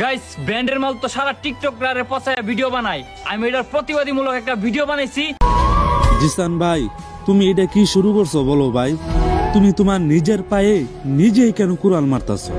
Guys ব্র্যান্ডের মাল তো সারা টিকটকারে পচায় ভিডিও বানায়, আমি এটার প্রতিবাদীমূলক একটা ভিডিও বানাইছি। জিসান ভাই, তুমি এটা কি শুরু করছো বলো ভাই? তুমি তোমার নিজের পায়ে নিজেই কেন কুড়াল মারতাছো?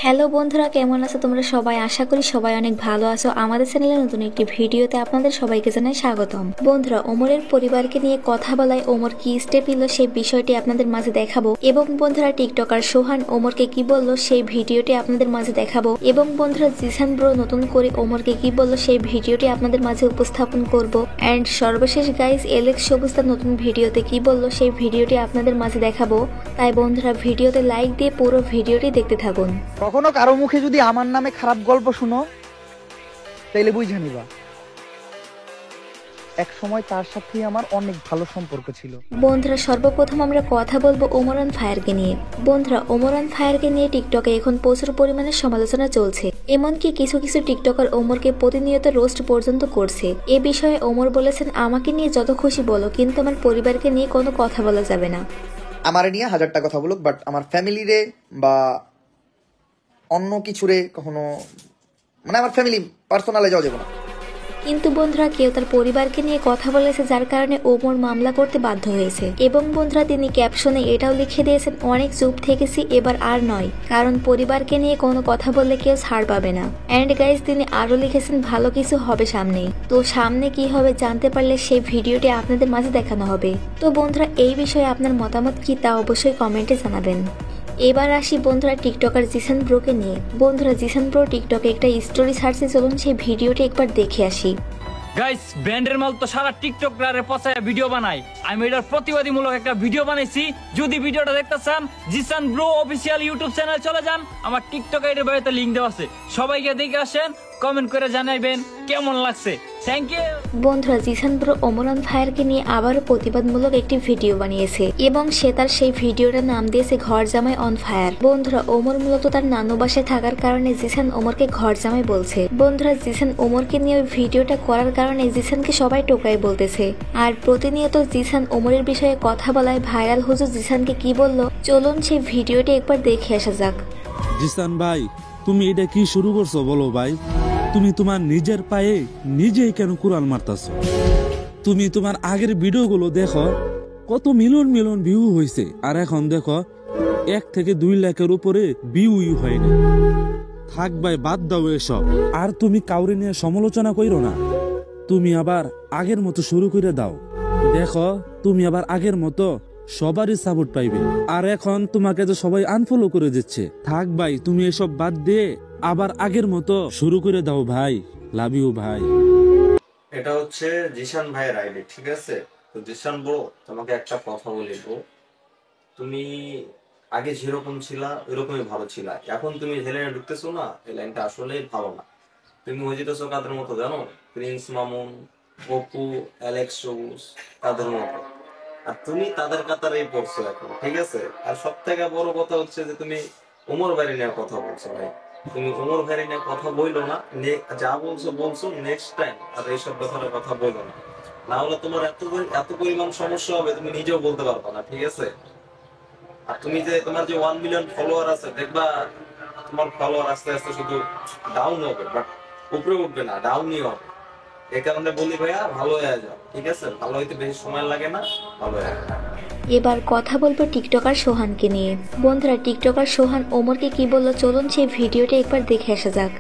হ্যালো বন্ধুরা, কেমন আছো তোমরা সবাই? আশা করি সবাই অনেক ভালো আছো। আমাদের চ্যানেলে নতুন একটি ভিডিওতে আপনাদের সবাইকে জানাই স্বাগতম। বন্ধুরা, ওমরের পরিবারকে নিয়ে কথা বলায় ওমর কি স্টেপ নিল সেই বিষয়টি আপনাদের মাঝে দেখাবো, এবং বন্ধুরা টিকটকার সোহান ওমরকে কি বললো সেই ভিডিওটি আপনাদের মাঝে দেখাবো, এবং বন্ধুরা জিসান ব্রো নতুন করে ওমরকে কি বললো সেই ভিডিওটি আপনাদের মাঝে উপস্থাপন করব। এন্ড সর্বশেষ গাইস এলেক্স সবুজদার নতুন ভিডিওতে কি বললো সেই ভিডিওটি আপনাদের মাঝে দেখাবো। তাই বন্ধুরা ভিডিওতে লাইক দিয়ে পুরো ভিডিওটি দেখতে থাকুন। কখনো কারো মুখে যদি আমার নামে খারাপ গল্প শুনো তাইলে বুঝে নিবা এক সময় তার সাথে আমার অনেক ভালো সম্পর্ক ছিল। বন্ধুরা সর্বপ্রথম আমরা কথা বলবো ওমর অন ফায়ারকে নিয়ে। বন্ধুরা ওমর অন ফায়ারকে নিয়ে টিকটকে এখন প্রচুর পরিমাণে সমালোচনা চলছে, এমনকি কিছু কিছু টিকটকার ওমরকে প্রতিনিয়ত রোস্ট পর্যন্ত করছে। এ বিষয়ে ওমর বলেছেন, আমাকে নিয়ে যত খুশি বলো, কিন্তু আমার পরিবারকে নিয়ে কোনো কথা বলা যাবে না। আমার নিয়ে হাজারটা কথা বলুক, বাট আমার ফ্যামিলিরে বা অন্য কিছুরে কখনো, মানে আমার ফ্যামিলি পার্সোনালে যাওয়া যাবে না। কিন্তু বন্ধুরা কেউ তার পরিবারকে নিয়ে কথা বলেছে, যার কারণে ওমর মামলা করতে বাধ্য হয়েছে। এবং বন্ধুরা তিনি ক্যাপশনে এটাও লিখে দিয়েছেন, অনেক চুপ থেকেছি, এবার আর নয়, কারণ পরিবারকে নিয়ে কোনো কথা বললে কেউ ছাড় পাবে না। এন্ড গাইজ তিনি আরো লিখেছেন, ভালো কিছু হবে সামনে। তো সামনে কি হবে জানতে পারলে সেই ভিডিওটি আপনাদের মাঝে দেখানো হবে। তো বন্ধুরা এই বিষয়ে আপনার মতামত কি তা অবশ্যই কমেন্টে জানাবেন। এবার আসি বন্ধুরা টিকটকার জিসান ব্রোকে নিয়ে। বন্ধুরা জিসান ব্রো টিকটকে একটা স্টোরি ছাড়ছে, চলুন সেই ভিডিওটি একবার দেখে আসি। গাইস ব্র্যান্ডের মাল তো সারা টিকটকারে পচায় ভিডিও বানায়, আমি এটার প্রতিবাদীমূলক একটা ভিডিও বানাইছি। যদি ভিডিওটা দেখতে চান Zisan bro official YouTube channel চলে যান, আমার টিকটক আইডির বাইরে লিংক দেওয়া আছে, সবাইকে দেখে আসেন, কমেন্ট করে জানাইবেন কেমন লাগছে। Thank you. বন্ধুরা জিসান ব্রো ওমর অন ফায়ারকে নিয়ে আবারও প্রতিবাদমূলক একটি ভিডিও বানিয়েছে, এবং সে তার সেই ভিডিওটার নাম দিয়েছে ঘর জামাই অন ফায়ার। বন্ধুরা ওমর মূলত তার নানু বাসায় থাকার কারণে জিসান ওমরকে ঘর জামাই বলছে। বন্ধুরা জিসান ওমরকে নিয়ে ওই ভিডিওটা করার কারণে জিসানকে সবাই টোকাই বলতেছে, আর প্রতিনিয়ত জিসান ওমরের বিষয়ে কথা বলায় ভাইরাল হুজুর জিসানকে কি বললো চলুন সেই ভিডিওটি একবার দেখে আসা যাক। জিসান ভাই, তুমি এটা কি শুরু করছো বলো ভাই? তুমি তোমার নিজের পায়ে নিজেই কেন কুড়াল মারতাছো? তুমি তোমার আগের ভিডিওগুলো দেখো, কত মিলিয়ন মিলিয়ন ভিউ হয়েছে, আর এখন দেখো 1 থেকে 2 লাখের উপরে ভিউই হয়নি। থাক ভাই, বাদ দাও এসব। আর তুমি কাউরে নিয়ে সমালোচনা কইরো না, তুমি আবার আগের মতো শুরু করে দাও। দেখো তুমি আবার আগের মতো সবারই সাপোর্ট পাইবে। আর এখন তোমাকে তো সবাই আনফলো করে দিচ্ছে। থাক ভাই, তুমি এসব বাদ দিয়ে আবার আগের মতো শুরু করে দাও ভাই। লাভ ইউ ভাই। এটা হচ্ছে জিসান ভাইয়ের আইডি, ঠিক আছে? তো জিসান ব্রো, তোমাকে একটা কথা বলিব, তুমি আগে যেরকম ছিলা ওইরকমই ভালো ছিলা। এখন তুমি যে লাইনে ঢুকতেছো না, এই লাইনটা আসলেই ভালো না। তুমি হয়ে যেতেছো কাদের মতো জানো? প্রিন্স মামুন, অপু, অ্যালেক্স সবুজ, তাদের মতো। আর তুমি তাদের কাতারেই পড়ছো এখন, ঠিক আছে? আর সব থেকে বড় কথা হচ্ছে যে তুমি ওমর ভাই নিয়ে কথা বলছো। ভাই তুমি ওমর ভাই নিয়ে কথা বইলো না, যা বলছো নেক্সট টাইম আর এইসব ব্যাপারে কথা বইলো না, না হলে তোমার এত পরিমাণ সমস্যা হবে তুমি নিজেও বলতে পারবা না, ঠিক আছে? আর তুমি যে তোমার যে 1 মিলিয়ন ফলোয়ার আছে, দেখবা তোমার ফলোয়ার আস্তে আস্তে শুধু ডাউন হবে, বাট উপরে উঠবে না, ডাউনই হবে। এই কারণে বলি ভাইয়া, ভালো হয়ে যাও, ঠিক আছে? ভালো হইতে বেশি সময় লাগে না, ভালো হয়ে যাও। এবার কথা বলবো টিকটকার সোহানকে নিয়ে। বন্ধুরা টিকটকার সোহান ওমরকে কি বললো চলুন সেই ভিডিওটা একবার দেখে আসা যাক।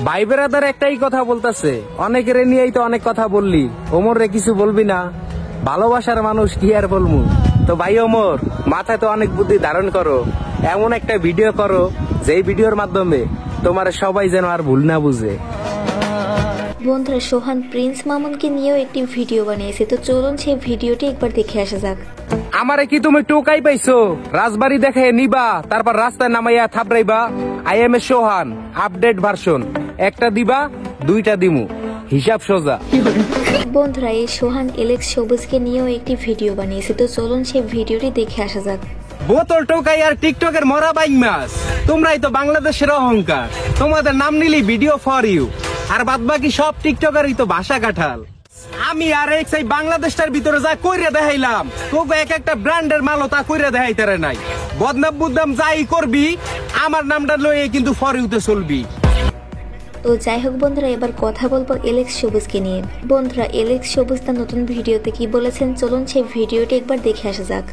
ভাই বেড়াদার একটাই কথা বলতেছে, অনেকের নিয়েই তো অনেক কথা বললি, ওমর রে কিছু বলবি না? ভালোবাসার মানুষ কি আর বলবো। তো ভাই ওমর, মাথায় তো অনেক বুদ্ধি ধারণ করো, এমন একটা ভিডিও করো যেই ভিডিওর মাধ্যমে তোমার সবাই যেন আর ভুল না বুঝে। বন্ধুরা সোহান প্রিন্স মামুনকে নিয়েও একটি ভিডিও বানিয়েছে, তো চলুন সেই ভিডিওটি একবার দেখে আসা যাক। আমারে কি তুমি টোকাই পাইছো? রাজবাড়ি দেখে নিবা, তারপর রাস্তায় নামাইয়া থাপড়াইবা। I am a Sohan update version, একটা দিবা 2টা দিমু, হিসাব সোজা। বন্ধুরা এই সোহান এলেক্স সবুজকে নিয়েও একটি ভিডিও বানিয়েছে, তো চলুন সেই ভিডিওটি দেখে আসা যাক। বোতল টোকাই আর টিকটকের মরা বাইক মাছ, তোমরাই তো বাংলাদেশের অহংকার। তোমাদের নাম নিলি ভিডিও ফর ইউ, আর বাদ বাকি সব টিকটকারই তো ভাষা কাঁঠাল। আমি আর এই বাংলাদেশটার ভিতরে যা কইরা দেখাইলাম, তোকে এক একটা ব্র্যান্ডের মালও তা কইরা দেখাইতারে নাই। বদনাম বুদনাম যাই করবি, আমার নামটা লয়ে কিন্তু ফর ইউতে চলবি। তো যাই হোক বন্ধুরা, এবার কথা বলবো এলেক্স সবুজকে নিয়ে। বন্ধুরা, এলেক্স সবুজ তার নতুন ভিডিওতে কি বলেছেন চলুন সেই ভিডিওটি একবার দেখে আসা যাক।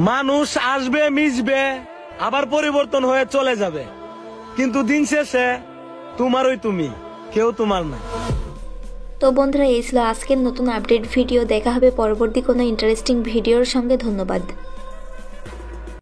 মানুষ আসবে, মিশবে, আবার পরিবর্তন হয়ে চলে যাবে, কিন্তু দিন শেষে তোমারই তুমি, কেউ তোমার না। তো বন্ধুরা, এই ছিল আজকের নতুন আপডেট ভিডিও। দেখা হবে পরবর্তী কোনো ইন্টারেস্টিং ভিডিওর সঙ্গে। ধন্যবাদ।